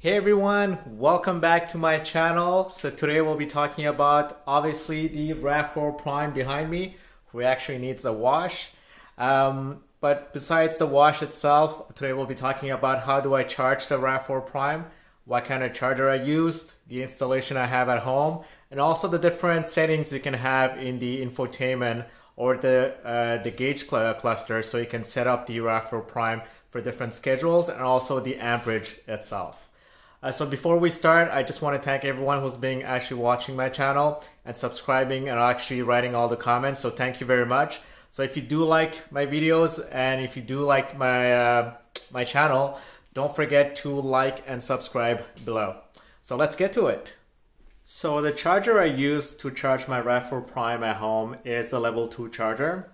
Hey everyone, welcome back to my channel. So today we'll be talking about obviously the RAV4 Prime behind me, who actually needs a wash. But besides the wash itself, today we'll be talking about how do I charge the RAV4 Prime, what kind of charger I used, the installation I have at home, and also the different settings you can have in the infotainment or the gauge cluster, so you can set up the RAV4 Prime for different schedules and also the amperage itself. So before we start, I just want to thank everyone who's been actually watching my channel and subscribing and actually writing all the comments. So thank you very much. So if you do like my videos and if you do like my channel, don't forget to like and subscribe below. So let's get to it. So the charger I use to charge my RAV4 Prime at home is a level 2 charger,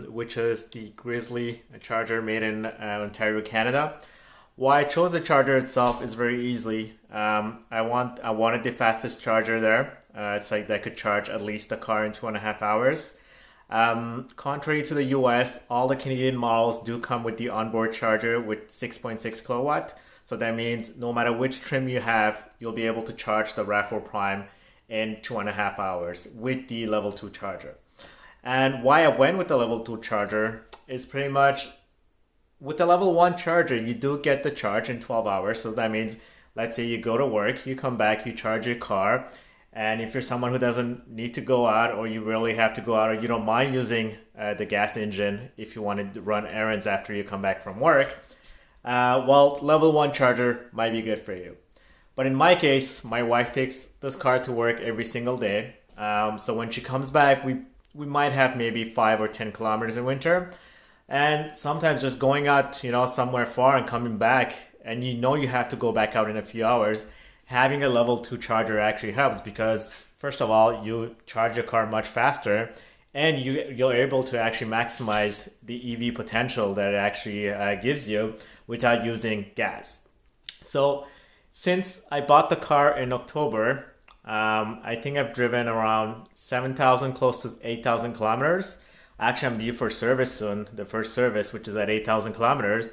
which is the Grizzly charger made in Ontario, Canada. Why I chose the charger itself is very easy. I wanted the fastest charger there. It's like that could charge at least a car in 2.5 hours. Contrary to the US, all the Canadian models do come with the onboard charger with 6.6 kilowatt. So that means no matter which trim you have, you'll be able to charge the RAV4 Prime in 2.5 hours with the level 2 charger. And why I went with the level 2 charger is pretty much with the level 1 charger, you do get the charge in 12 hours. So that means, let's say you go to work, you come back, you charge your car. And if you're someone who doesn't need to go out, or you really have to go out, or you don't mind using the gas engine if you want to run errands after you come back from work, well, level 1 charger might be good for you. But in my case, my wife takes this car to work every single day. So when she comes back, we might have maybe 5 or 10 kilometers in winter. And sometimes just going out, somewhere far and coming back, and you have to go back out in a few hours, having a level 2 charger actually helps because, first of all, you charge your car much faster, and you're able to actually maximize the EV potential that it actually gives you without using gas. So since I bought the car in October, I think I've driven around 7,000, close to 8,000 kilometers. Actually, I'm due for service soon, the first service, which is at 8,000 kilometers.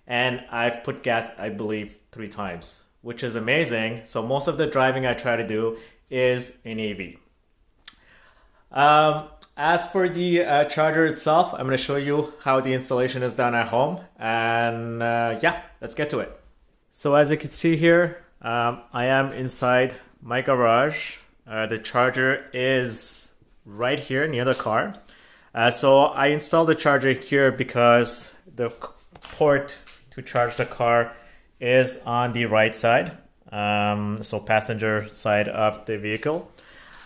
And I've put gas, I believe, 3 times, which is amazing. So most of the driving I try to do is in EV. As for the charger itself, I'm going to show you how the installation is done at home. And yeah, let's get to it. So as you can see here, I am inside my garage. The charger is right here near the car. So I installed the charger here because the port to charge the car is on the right side, so passenger side of the vehicle.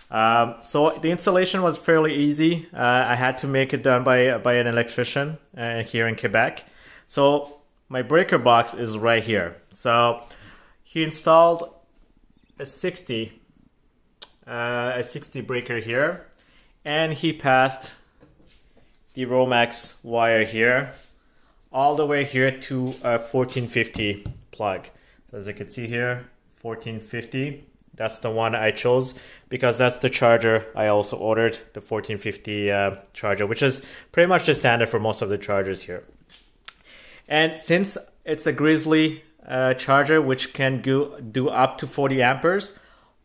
So the installation was fairly easy. I had to make it done by an electrician here in Quebec. So my breaker box is right here. So he installed a 60 breaker here, and he passed the Romex wire here all the way here to a 1450 plug. So as you can see here, 1450, that's the one I chose because that's the charger I also ordered, the 1450 charger, which is pretty much the standard for most of the chargers here. And since it's a Grizzly charger which can do up to 40 amperes,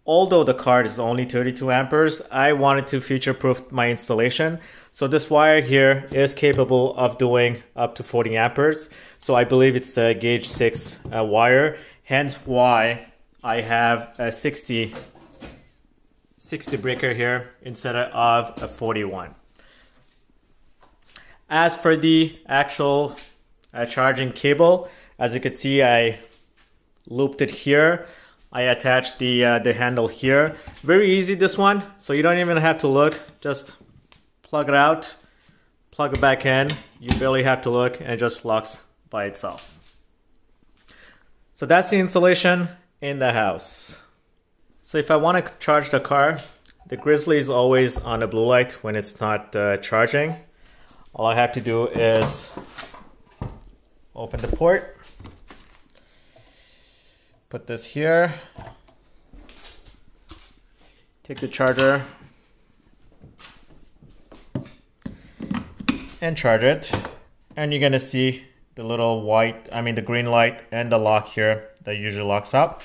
although the card is only 32 amperes, I wanted to future-proof my installation. So this wire here is capable of doing up to 40 amperes. So I believe it's a gauge 6 wire, hence why I have a 60 breaker here instead of a 41. As for the actual charging cable, as you can see, I looped it here. I attached the handle here. Very easy, this one. So you don't even have to look. Just plug it out, plug it back in. You barely have to look, and it just locks by itself. So that's the installation in the house. So if I want to charge the car, the Grizzly is always on a blue light when it's not charging. All I have to do is open the port. Put this here, take the charger, and charge it. And you're gonna see the little the green light and the lock here that usually locks up.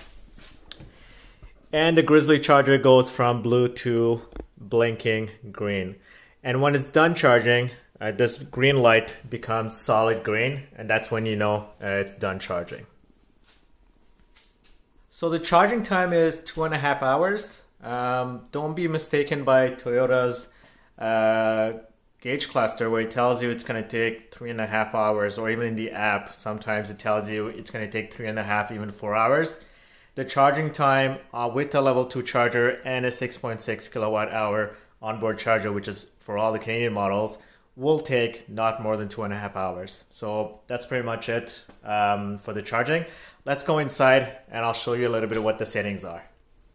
And the Grizzly charger goes from blue to blinking green. And when it's done charging, this green light becomes solid green, and that's when you know it's done charging. So the charging time is 2.5 hours. Don't be mistaken by Toyota's gauge cluster where it tells you it's going to take 3.5 hours, or even in the app, sometimes it tells you it's going to take 3.5, even 4 hours. The charging time with a level 2 charger and a 6.6 kilowatt hour onboard charger, which is for all the Canadian models, will take not more than 2.5 hours. So that's pretty much it for the charging. Let's go inside and I'll show you a little bit of what the settings are.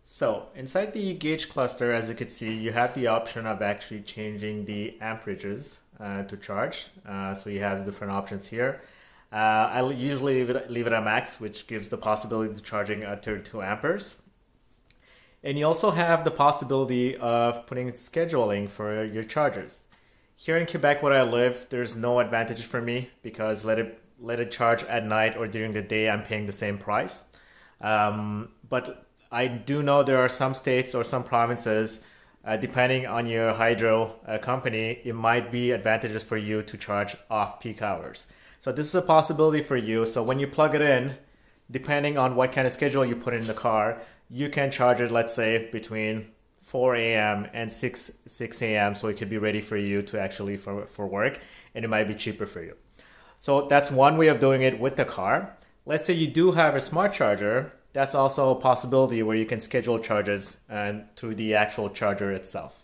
So inside the gauge cluster, as you can see, you have the option of actually changing the amperages to charge. So you have different options here. I usually leave it at max, which gives the possibility of charging at 32 amperes. And you also have the possibility of putting scheduling for your chargers. Here in Quebec, where I live, there's no advantage for me because let it charge at night or during the day, I'm paying the same price. But I do know there are some states or some provinces, depending on your hydro company, it might be advantageous for you to charge off-peak hours. So this is a possibility for you. So when you plug it in, depending on what kind of schedule you put in the car, you can charge it, let's say, between 4 a.m. and 6 a.m. so it could be ready for you to actually for work, and it might be cheaper for you. So that's one way of doing it with the car. Let's say you do have a smart charger. That's also a possibility where you can schedule charges through the actual charger itself.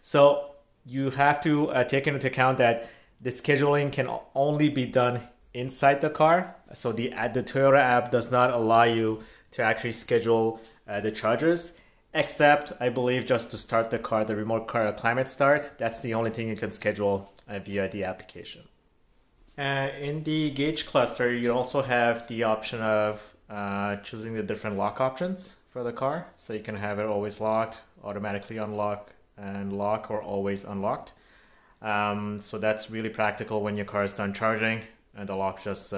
So you have to take into account that the scheduling can only be done inside the car. So the Toyota app does not allow you to actually schedule the chargers, except I believe just to start the car, the remote car climate start. That's the only thing you can schedule via the application. In the gauge cluster, you also have the option of choosing the different lock options for the car. So you can have it always locked, automatically unlock, and lock, or always unlocked. So that's really practical when your car is done charging and the lock just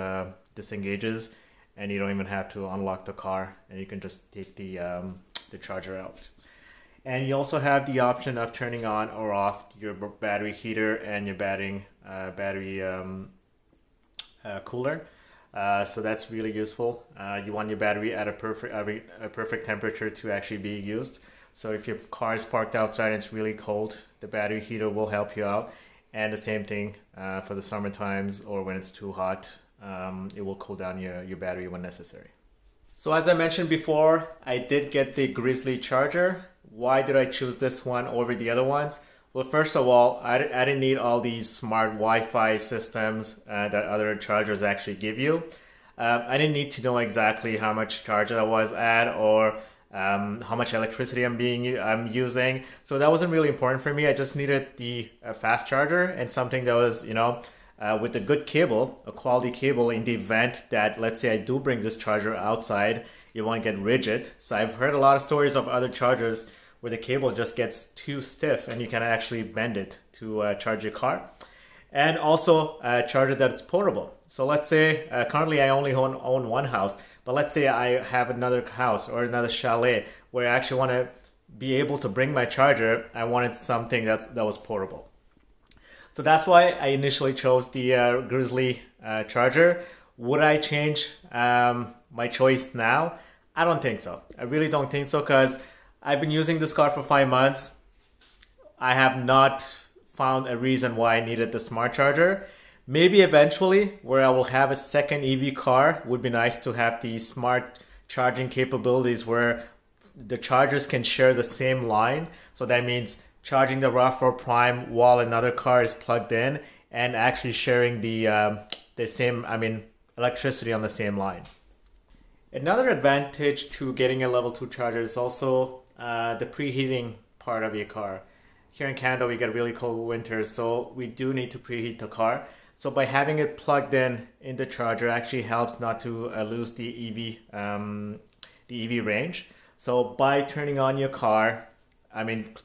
disengages and you don't even have to unlock the car, and you can just take the charger out. And you also have the option of turning on or off your battery heater and your battery cooler. So that's really useful. You want your battery at a perfect temperature to actually be used. So if your car is parked outside and it's really cold, the battery heater will help you out. And the same thing for the summer times, or when it's too hot, it will cool down your battery when necessary. So as I mentioned before, I did get the Grizzly charger. Why did I choose this one over the other ones? Well, first of all, I didn't need all these smart Wi-Fi systems that other chargers actually give you. I didn't need to know exactly how much charge I was at, or how much electricity I'm using. So that wasn't really important for me. I just needed the fast charger and something that was, with a good cable, a quality cable, in the event that, let's say I do bring this charger outside, it won't get rigid. So I've heard a lot of stories of other chargers where the cable just gets too stiff and you can actually bend it to charge your car. And also a charger that's portable. So let's say currently I only own one house, but let's say I have another house or another chalet where I actually want to be able to bring my charger. I wanted something that was portable. So that's why I initially chose the Grizzly charger. Would I change my choice now? I don't think so. I really don't think so, because I've been using this car for 5 months. I have not found a reason why I needed the smart charger. Maybe eventually, where I will have a second EV car, would be nice to have the smart charging capabilities where the chargers can share the same line. So that means charging the RAV4 Prime while another car is plugged in, and actually sharing the same, electricity on the same line. Another advantage to getting a level 2 charger is also the preheating part of your car. Here in Canada, we get really cold winters, so we do need to preheat the car. So by having it plugged in the charger actually helps not to lose the EV range. So by turning on your car,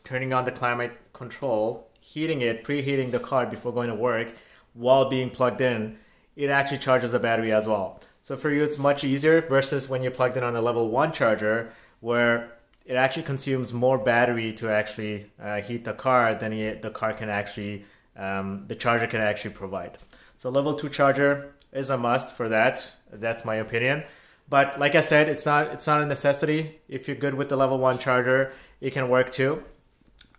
turning on the climate control, preheating the car before going to work while being plugged in, it actually charges the battery as well. So for you, it's much easier versus when you plugged in on a level 1 charger, where it actually consumes more battery to actually heat the car than the car can actually, the charger can actually provide. So level 2 charger is a must for that. That's my opinion. But like I said, it's not a necessity. If you're good with the level 1 charger, it can work too.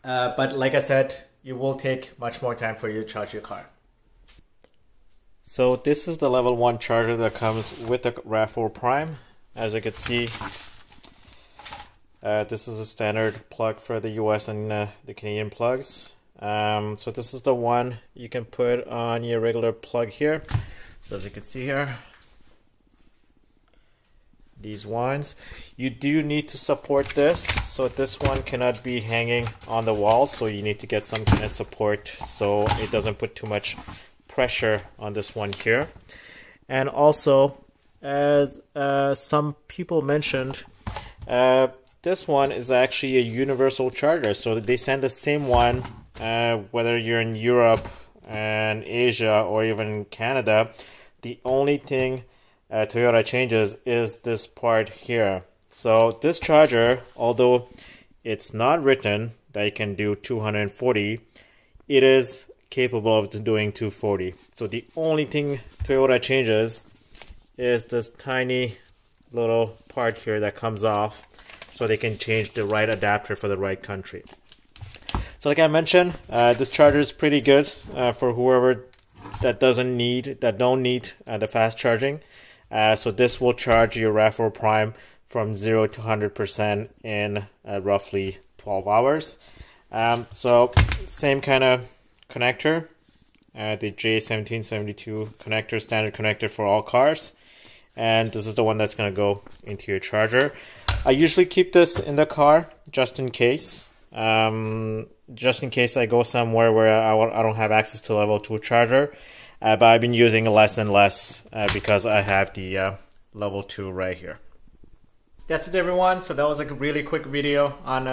But like I said, it will take much more time for you to charge your car. So this is the level 1 charger that comes with the RAV4 Prime. As you can see, this is a standard plug for the US and the Canadian plugs. So this is the one you can put on your regular plug here. So as you can see here, these ones, you do need to support this. So this one cannot be hanging on the wall. So you need to get some kind of support so it doesn't put too much pressure on this one here. And also, as some people mentioned, this one is actually a universal charger. So they send the same one whether you're in Europe and Asia or even Canada. The only thing Toyota changes is this part here. So this charger, although it's not written that it can do 240, it is capable of doing 240. So the only thing Toyota changes is this tiny little part here that comes off, so they can change the right adapter for the right country. So like I mentioned, this charger is pretty good for whoever that don't need the fast charging. So this will charge your RAV4 Prime from 0 to 100% in roughly 12 hours. So same kind of connector, the J1772 connector, standard connector for all cars. And this is the one that's going to go into your charger. I usually keep this in the car just in case. Just in case I go somewhere where I don't have access to level 2 charger. But I've been using less and less because I have the level 2 right here. That's it, everyone. So that was like a really quick video on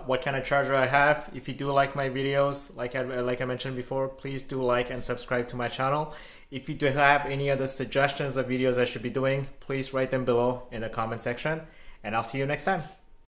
what kind of charger I have. If you do like my videos, like I mentioned before, please do like and subscribe to my channel. If you do have any other suggestions of videos I should be doing, please write them below in the comment section. And I'll see you next time.